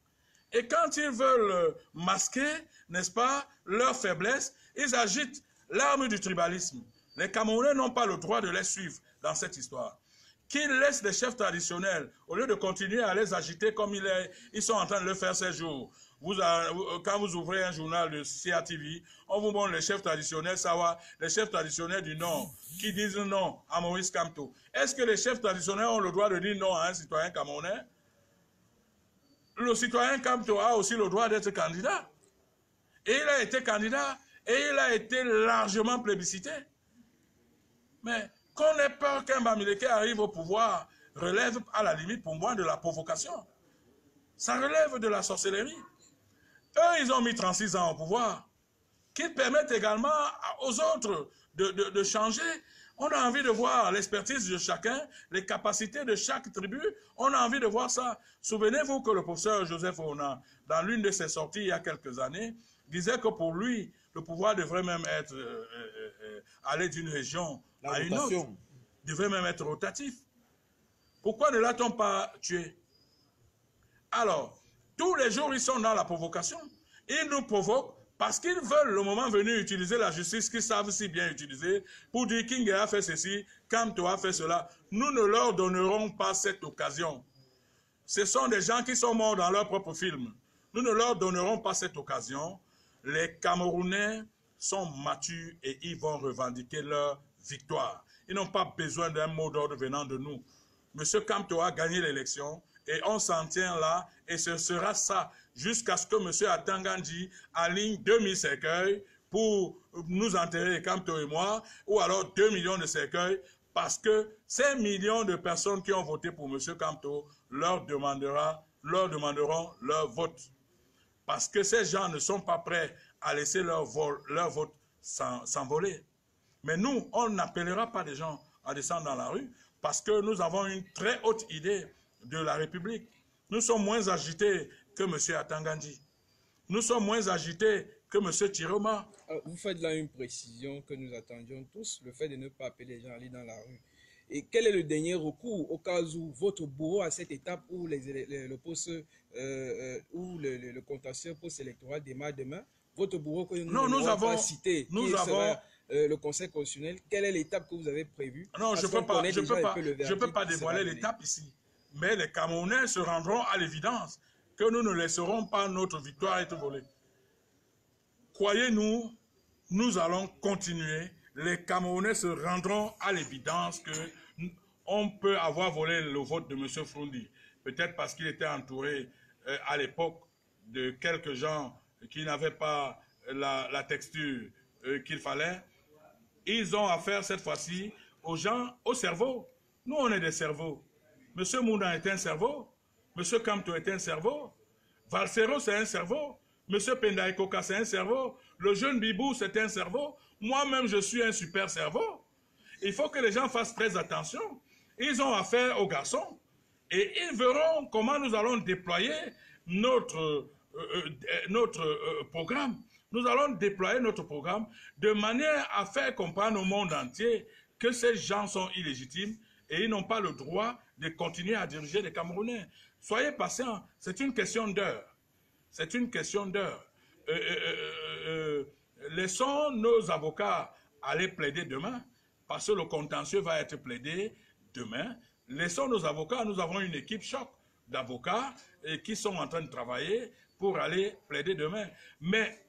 Et quand ils veulent masquer, n'est-ce pas, leur faiblesse, ils agitent l'arme du tribalisme. Les Camerounais n'ont pas le droit de les suivre dans cette histoire. Qu'ils laissent les chefs traditionnels, au lieu de continuer à les agiter comme ils sont en train de le faire ces jours. Quand vous ouvrez un journal de CATV, on vous montre les chefs traditionnels Sawa, les chefs traditionnels du Nord, qui disent non à Maurice Kamto. Est-ce que les chefs traditionnels ont le droit de dire non à un citoyen camerounais? Le citoyen Kamto a aussi le droit d'être candidat. Et il a été candidat, et il a été largement plébiscité. Mais qu'on ait peur qu'un Bamileke arrive au pouvoir relève à la limite pour moi de la provocation. Ça relève de la sorcellerie. Eux, ils ont mis 36 ans au pouvoir, qu'ils permettent également aux autres de changer. On a envie de voir l'expertise de chacun, les capacités de chaque tribu. On a envie de voir ça. Souvenez-vous que le professeur Joseph Ona, dans l'une de ses sorties il y a quelques années, disait que pour lui, le pouvoir devrait même être aller d'une région à une autre. Devrait même être rotatif. Pourquoi ne l'a-t-on pas tué? Alors, tous les jours, ils sont dans la provocation. Ils nous provoquent parce qu'ils veulent, le moment venu, utiliser la justice qu'ils savent si bien utiliser pour dire King a fait ceci, Kamto a fait cela. Nous ne leur donnerons pas cette occasion. Ce sont des gens qui sont morts dans leur propre film. Nous ne leur donnerons pas cette occasion. Les Camerounais sont matures et ils vont revendiquer leur victoire. Ils n'ont pas besoin d'un mot d'ordre venant de nous. M. Kamto a gagné l'élection Et on s'en tient là, et ce sera ça, jusqu'à ce que M. Atangandji aligne 2000 cercueils pour nous enterrer, Kamto et moi, ou alors 2 millions de cercueils, parce que ces millions de personnes qui ont voté pour M. Kamto leur demanderont leur vote. Parce que ces gens ne sont pas prêts à laisser leur vote s'envoler. Mais nous, on n'appellera pas des gens à descendre dans la rue parce que nous avons une très haute idée de la République. Nous sommes moins agités que M. Atangandji. Nous sommes moins agités que M. Tiroma. Vous faites là une précision que nous attendions tous, le fait de ne pas appeler les gens à aller dans la rue. Et quel est le dernier recours au cas où votre bourreau à cette étape où le poste où le contentieux post-électoral démarre demain, votre bourreau que nous avons cité, le Conseil constitutionnel, quelle est l'étape que vous avez prévue? Non, je ne peux pas dévoiler l'étape ici. Mais les Camerounais se rendront à l'évidence que nous ne laisserons pas notre victoire être volée. Croyez-nous, nous allons continuer. Les Camerounais se rendront à l'évidence qu'on peut avoir volé le vote de M. Froundi. Peut-être parce qu'il était entouré à l'époque de quelques gens qui n'avaient pas la texture qu'il fallait. Ils ont affaire cette fois-ci aux gens, au cerveau. Nous, on est des cerveaux. M. Mouna est un cerveau. M. Kamto est un cerveau. Valsero, c'est un cerveau. M. Pendaïkoka, c'est un cerveau. Le jeune Bibou, c'est un cerveau. Moi-même, je suis un super cerveau. Il faut que les gens fassent très attention. Ils ont affaire aux garçons. Et ils verront comment nous allons déployer notre programme. Nous allons déployer notre programme de manière à faire comprendre au monde entier que ces gens sont illégitimes et ils n'ont pas le droit de continuer à diriger les Camerounais. Soyez patients, c'est une question d'heure. C'est une question d'heure. Laissons nos avocats aller plaider demain, parce que le contentieux va être plaidé demain. Laissons nos avocats, nous avons une équipe choc d'avocats qui sont en train de travailler pour aller plaider demain. Mais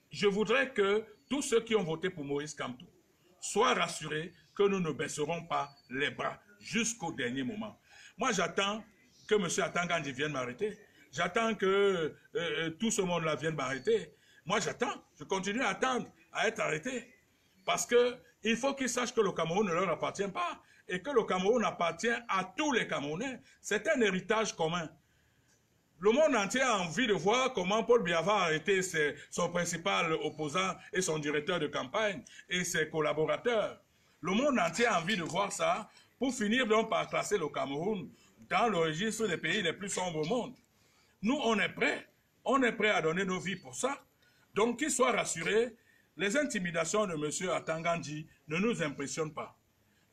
je voudrais que tous ceux qui ont voté pour Maurice Kamto soient rassurés que nous ne baisserons pas les bras jusqu'au dernier moment. Moi, j'attends que M. Atangandji vienne m'arrêter. J'attends que tout ce monde-là vienne m'arrêter. Moi, j'attends. Je continue à attendre, à être arrêté. Parce qu'il faut qu'ils sachent que le Cameroun ne leur appartient pas et que le Cameroun appartient à tous les Camerounais. C'est un héritage commun. Le monde entier a envie de voir comment Paul Biya a arrêté son principal opposant et son directeur de campagne et ses collaborateurs. Le monde entier a envie de voir ça pour finir donc par classer le Cameroun dans le registre des pays les plus sombres au monde. Nous, on est prêts à donner nos vies pour ça. Donc, qu'ils soient rassurés, les intimidations de M. Atangandji ne nous impressionnent pas.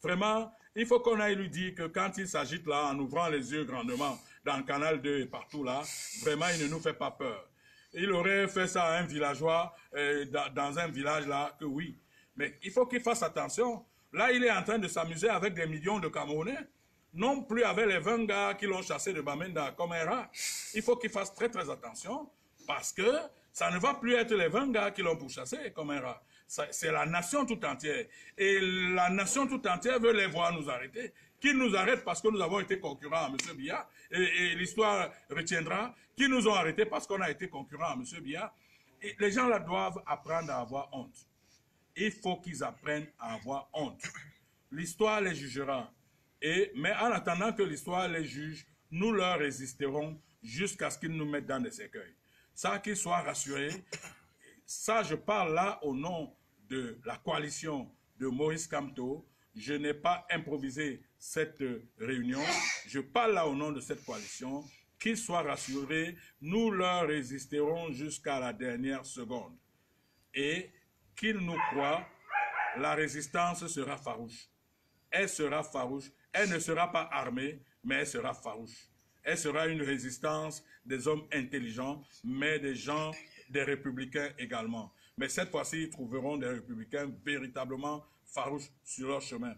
Vraiment, il faut qu'on aille lui dire que quand il s'agite là, en ouvrant les yeux grandement, dans le canal 2 et partout là, vraiment, il ne nous fait pas peur. Il aurait fait ça à un villageois, dans un village là, que oui. Mais il faut qu'il fasse attention. Là, il est en train de s'amuser avec des millions de Camerounais, non plus avec les 20 gars qui l'ont chassé de Bamenda comme un rat. Il faut qu'il fasse très très attention, parce que ça ne va plus être les 20 gars qui l'ont pourchassé comme un rat. C'est la nation tout entière. Et la nation tout entière veut les voir nous arrêter. Qu'ils nous arrêtent parce que nous avons été concurrents à M. Biya. Et l'histoire retiendra qu'ils nous ont arrêtés parce qu'on a été concurrents à M. Biya. Et les gens là doivent apprendre à avoir honte. Il faut qu'ils apprennent à avoir honte. L'histoire les jugera. Mais en attendant que l'histoire les juge, nous leur résisterons jusqu'à ce qu'ils nous mettent dans des cercueils. Ça, qu'ils soient rassurés. Ça, je parle là au nom de la coalition de Maurice Kamto. Je n'ai pas improvisé cette réunion. Je parle là au nom de cette coalition. Qu'ils soient rassurés, nous leur résisterons jusqu'à la dernière seconde. Et qu'ils nous croient, la résistance sera farouche. Elle sera farouche. Elle ne sera pas armée, mais elle sera farouche. Elle sera une résistance des hommes intelligents, mais des gens, des républicains également. Mais cette fois-ci, ils trouveront des républicains véritablement farouches sur leur chemin.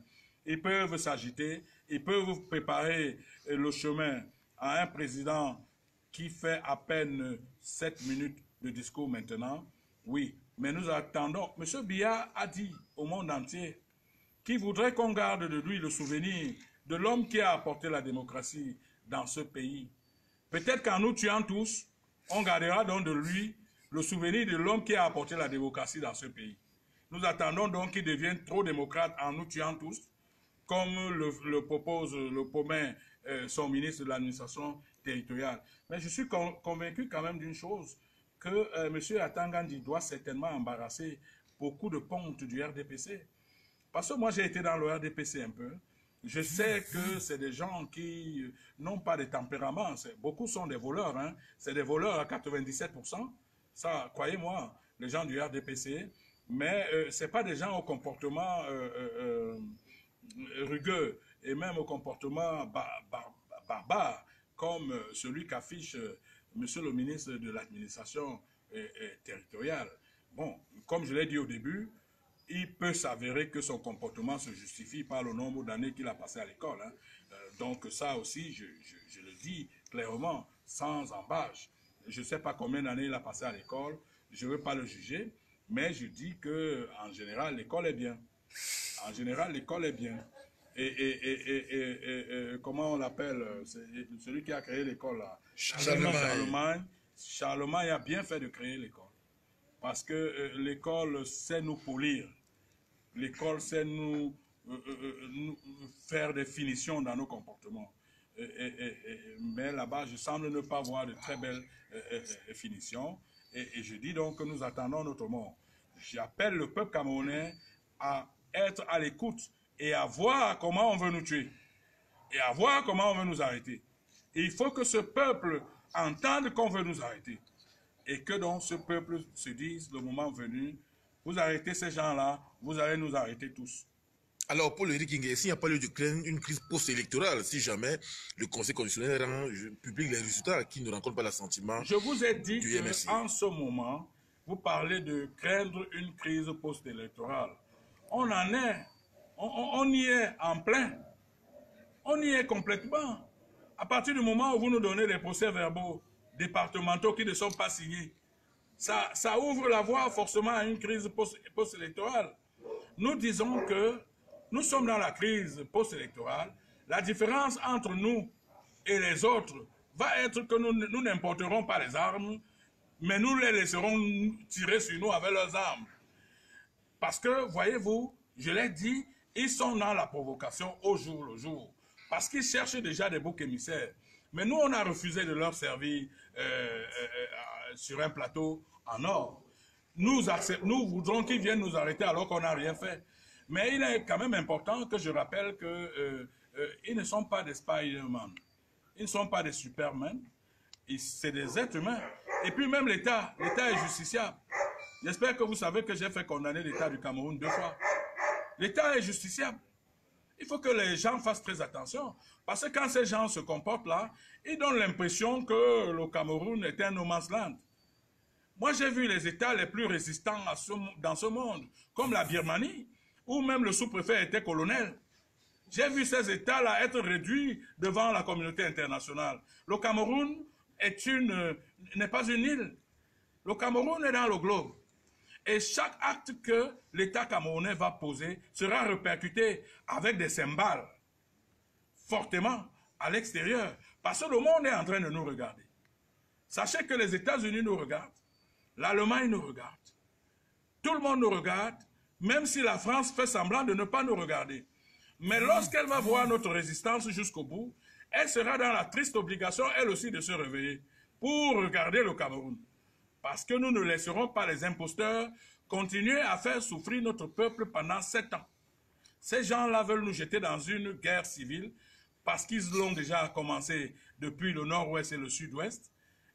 Ils peuvent s'agiter, ils peuvent préparer le chemin à un président qui fait à peine 7 minutes de discours maintenant. Oui, mais nous attendons. M. Biya a dit au monde entier qu'il voudrait qu'on garde de lui le souvenir de l'homme qui a apporté la démocratie dans ce pays. Peut-être qu'en nous tuant tous, on gardera donc de lui le souvenir de l'homme qui a apporté la démocratie dans ce pays. Nous attendons donc qu'il devienne trop démocrate en nous tuant tous, comme le propose le Pomin, son ministre de l'administration territoriale. Mais je suis convaincu quand même d'une chose, que M. Atangandi doit certainement embarrasser beaucoup de pontes du RDPC. Parce que moi, j'ai été dans le RDPC un peu. Je sais que c'est des gens qui n'ont pas de tempérament. Beaucoup sont des voleurs. Hein. C'est des voleurs à 97%. Ça, croyez-moi, les gens du RDPC. Mais ce n'est pas des gens au comportement rugueux et même au comportement barbare, comme celui qu'affiche Monsieur le ministre de l'administration territoriale. Bon, comme je l'ai dit au début, il peut s'avérer que son comportement se justifie par le nombre d'années qu'il a passé à l'école. Hein. Donc ça aussi, je le dis clairement, sans embâche. Je ne sais pas combien d'années il a passé à l'école, je ne veux pas le juger, mais je dis qu'en général, l'école est bien. En général, l'école est bien. Et comment on l'appelle, celui qui a créé l'école là, Charlemagne a bien fait de créer l'école. Parce que l'école sait nous polir. L'école sait nous faire des finitions dans nos comportements. Mais là-bas, je semble ne pas voir de très belles finitions. Et je dis donc que nous attendons notre mort. J'appelle le peuple camerounais à être à l'écoute et à voir comment on veut nous tuer. Et à voir comment on veut nous arrêter. Et il faut que ce peuple entende qu'on veut nous arrêter. Et que donc ce peuple se dise, le moment venu, vous arrêtez ces gens-là, vous allez nous arrêter tous. Alors, Paul-Éric Nguyen, s'il n'y a pas lieu de créer une crise post-électorale, si jamais le Conseil constitutionnel rend public les résultats qui ne rencontrent pas l'assentiment. Je vous ai dit qu'en ce moment, vous parlez de craindre une crise post-électorale. On en est, on y est en plein. On y est complètement. À partir du moment où vous nous donnez des procès-verbaux départementaux qui ne sont pas signés, ça ouvre la voie forcément à une crise post-électorale. Nous disons que nous sommes dans la crise post-électorale. La différence entre nous et les autres va être que nous n'importerons pas les armes, mais nous les laisserons tirer sur nous avec leurs armes. Parce que, voyez-vous, je l'ai dit, ils sont dans la provocation au jour le jour. Parce qu'ils cherchent déjà des boucs émissaires. Mais nous, on a refusé de leur servir sur un plateau en or. Nous voudrons qu'ils viennent nous arrêter alors qu'on n'a rien fait. Mais il est quand même important que je rappelle qu'ils ne sont pas des Spider-Man. Ils ne sont pas des Superman. C'est des êtres humains. Et puis même l'État est justiciable. J'espère que vous savez que j'ai fait condamner l'État du Cameroun 2 fois. L'État est justiciable. Il faut que les gens fassent très attention. Parce que quand ces gens se comportent là, ils donnent l'impression que le Cameroun est un no man's land. Moi, j'ai vu les États les plus résistants dans ce monde, comme la Birmanie, où même le sous-préfet était colonel. J'ai vu ces États-là être réduits devant la communauté internationale. Le Cameroun n'est pas une île. Le Cameroun est dans le globe. Et chaque acte que l'État camerounais va poser sera répercuté avec des cymbales fortement à l'extérieur. Parce que le monde est en train de nous regarder. Sachez que les États-Unis nous regardent. L'Allemagne nous regarde. Tout le monde nous regarde, même si la France fait semblant de ne pas nous regarder. Mais lorsqu'elle va voir notre résistance jusqu'au bout, elle sera dans la triste obligation, elle aussi, de se réveiller pour regarder le Cameroun. Parce que nous ne laisserons pas les imposteurs continuer à faire souffrir notre peuple pendant 7 ans. Ces gens-là veulent nous jeter dans une guerre civile parce qu'ils l'ont déjà commencé depuis le nord-ouest et le sud-ouest.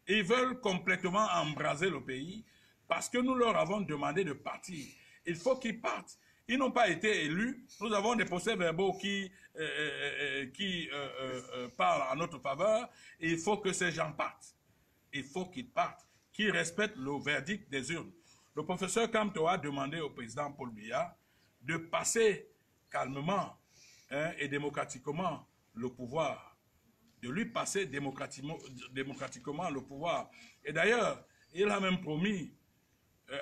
Ils veulent complètement embraser le pays parce que nous leur avons demandé de partir. Il faut qu'ils partent. Ils n'ont pas été élus. Nous avons des procès-verbaux qui parlent en notre faveur. Et il faut que ces gens partent. Il faut qu'ils partent, qu'ils respectent le verdict des urnes. Le professeur Kamto a demandé au président Paul Biya de passer calmement et démocratiquement le pouvoir. De lui passer démocratiquement le pouvoir. Et d'ailleurs, il a même promis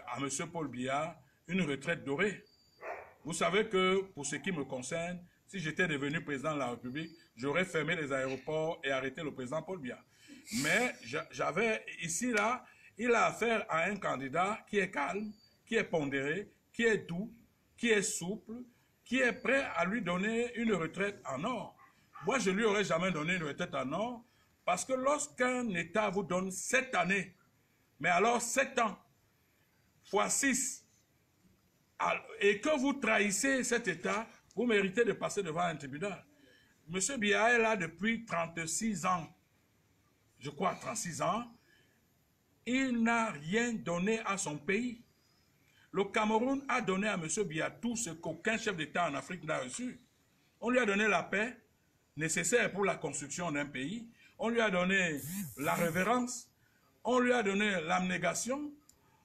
à M. Paul Biya une retraite dorée. Vous savez que, pour ce qui me concerne, si j'étais devenu président de la République, j'aurais fermé les aéroports et arrêté le président Paul Biya. Mais j'avais ici, là, il a affaire à un candidat qui est calme, qui est pondéré, qui est doux, qui est souple, qui est prêt à lui donner une retraite en or. Moi, je ne lui aurais jamais donné une retraite en or parce que lorsqu'un État vous donne 7 années, mais alors 7 ans, fois 6, et que vous trahissez cet État, vous méritez de passer devant un tribunal. M. Biya est là depuis 36 ans. Je crois 36 ans. Il n'a rien donné à son pays. Le Cameroun a donné à M. Biya tout ce qu'aucun chef d'État en Afrique n'a reçu. On lui a donné la paix nécessaire pour la construction d'un pays. On lui a donné la révérence. On lui a donné l'abnégation.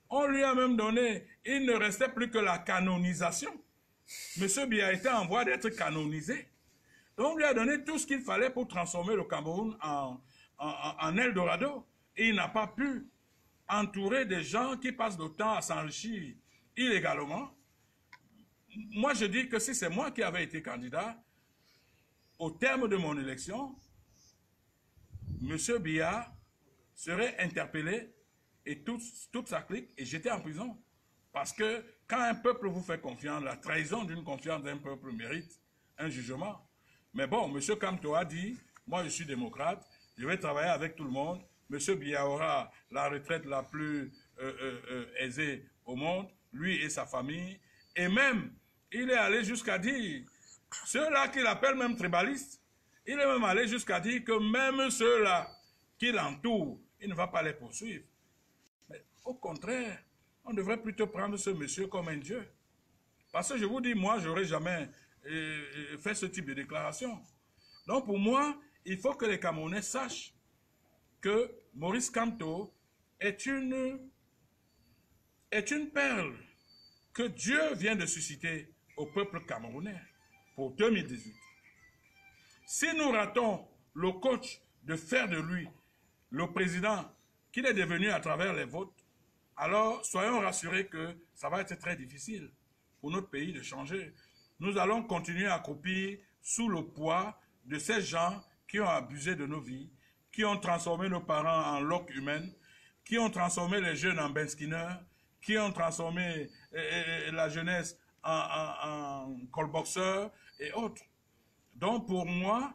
On lui a même donné, il ne restait plus que la canonisation. M. Biya était en voie d'être canonisé. Donc on lui a donné tout ce qu'il fallait pour transformer le Cameroun en Eldorado. Et il n'a pas pu entourer des gens qui passent le temps à s'enrichir illégalement. Moi, je dis que si c'est moi qui avais été candidat, au terme de mon élection, M. Biya serait interpellé et toute sa clique est jetée en prison. Parce que quand un peuple vous fait confiance, la trahison d'une confiance d'un peuple mérite un jugement. Mais bon, M. Kamto a dit, moi je suis démocrate, je vais travailler avec tout le monde. M. Biya aura la retraite la plus aisée au monde, lui et sa famille. Et même, il est allé jusqu'à dire, ceux-là qu'il appelle même tribalistes, il est même allé jusqu'à dire que même ceux-là qui l'entourent, il ne va pas les poursuivre. Mais au contraire, on devrait plutôt prendre ce monsieur comme un dieu. Parce que je vous dis, moi, je n'aurais jamais fait ce type de déclaration. Donc pour moi, il faut que les Camerounais sachent que Maurice Kamto est une perle que Dieu vient de susciter au peuple camerounais pour 2018. Si nous ratons le coach de faire de lui le président qu'il est devenu à travers les votes, alors soyons rassurés que ça va être très difficile pour notre pays de changer. Nous allons continuer à croupir sous le poids de ces gens qui ont abusé de nos vies, qui ont transformé nos parents en loques humaines, qui ont transformé les jeunes en benskinners, qui ont transformé la jeunesse en callboxeurs et autres. Donc pour moi,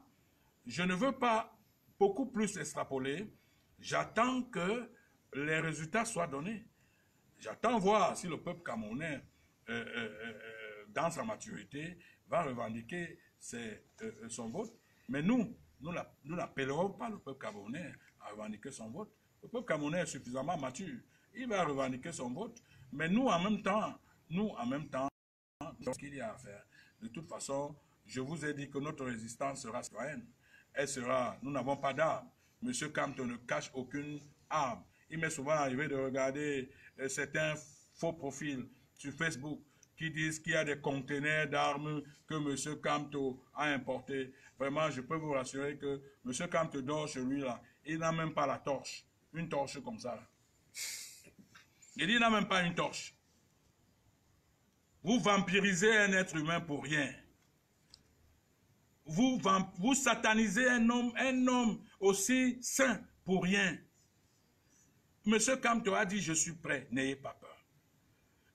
je ne veux pas beaucoup plus extrapoler. J'attends que les résultats soient donnés. J'attends voir si le peuple camerounais, dans sa maturité, va revendiquer son vote. Mais nous n'appellerons pas le peuple camerounais à revendiquer son vote. Le peuple camerounais est suffisamment mature. Il va revendiquer son vote. Mais nous, en même temps, ce qu'il y a à faire. De toute façon, je vous ai dit que notre résistance sera citoyenne. Elle sera, nous n'avons pas d'armes. M. Kamto ne cache aucune arme. Il m'est souvent arrivé de regarder certains faux profils sur Facebook qui disent qu'il y a des conteneurs d'armes que M. Kamto a importés. Vraiment, je peux vous rassurer que M. Kamto dort chez lui là. Il n'a même pas la torche. Une torche comme ça. Là. Il dit qu'il n'a même pas une torche. Vous vampirisez un être humain pour rien. Vous satanisez un homme aussi saint pour rien. Monsieur Kamto a dit, je suis prêt, n'ayez pas peur.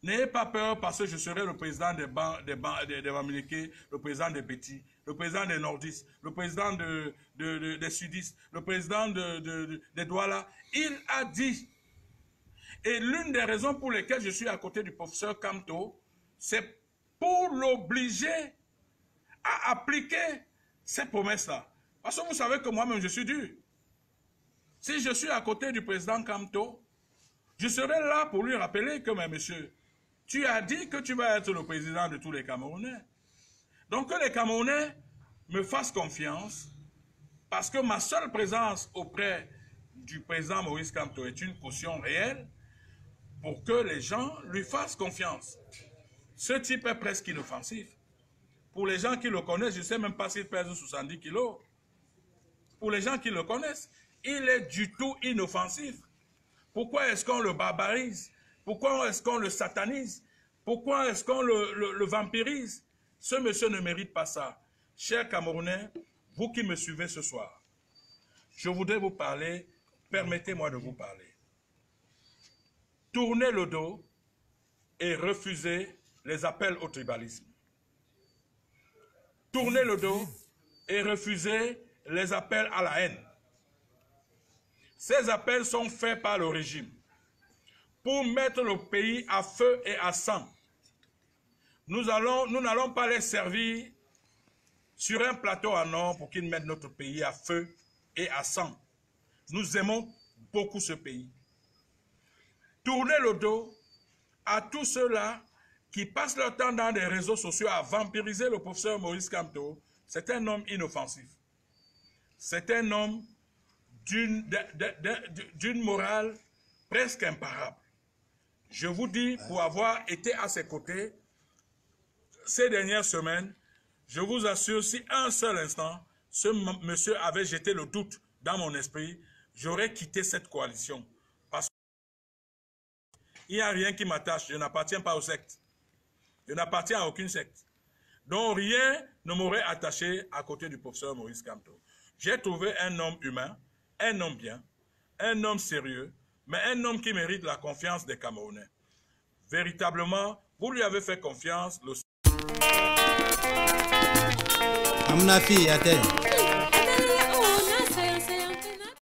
N'ayez pas peur parce que je serai le président des Bamileke, le président des Bétis, le président des Nordistes, le président des Sudistes, le président des Douala. Il a dit, et l'une des raisons pour lesquelles je suis à côté du professeur Kamto, c'est pour l'obliger à appliquer ces promesses-là. Parce que vous savez que moi-même, je suis dur. Si je suis à côté du président Kamto, je serai là pour lui rappeler que, mais monsieur, tu as dit que tu vas être le président de tous les Camerounais. Donc que les Camerounais me fassent confiance, parce que ma seule présence auprès du président Maurice Kamto est une caution réelle, pour que les gens lui fassent confiance. Ce type est presque inoffensif. Pour les gens qui le connaissent, je ne sais même pas s'il pèse 70 kilos. Pour les gens qui le connaissent, il est du tout inoffensif. Pourquoi est-ce qu'on le barbarise? Pourquoi est-ce qu'on le satanise? Pourquoi est-ce qu'on le vampirise? Ce monsieur ne mérite pas ça. Chers Camerounais, vous qui me suivez ce soir, je voudrais vous parler, permettez-moi de vous parler. Tournez le dos et refusez les appels au tribalisme. Tournez le dos et refusez les appels à la haine. Ces appels sont faits par le régime pour mettre le pays à feu et à sang. Nous n'allons pas les servir sur un plateau en or pour qu'ils mettent notre pays à feu et à sang. Nous aimons beaucoup ce pays. Tournez le dos à tous ceux-là qui passent leur temps dans des réseaux sociaux à vampiriser le professeur Maurice Kamto. C'est un homme inoffensif. C'est un homme d'une morale presque imparable. Je vous dis, pour avoir été à ses côtés ces dernières semaines, je vous assure, si un seul instant, ce monsieur avait jeté le doute dans mon esprit, j'aurais quitté cette coalition. Parce qu'il n'y a rien qui m'attache, je n'appartiens pas aux sectes. Je n'appartiens à aucune secte. Donc rien ne m'aurait attaché à côté du professeur Maurice Kamto. J'ai trouvé un homme humain, un homme bien, un homme sérieux, mais un homme qui mérite la confiance des Camerounais. Véritablement, vous lui avez fait confiance. Amna fille, attends.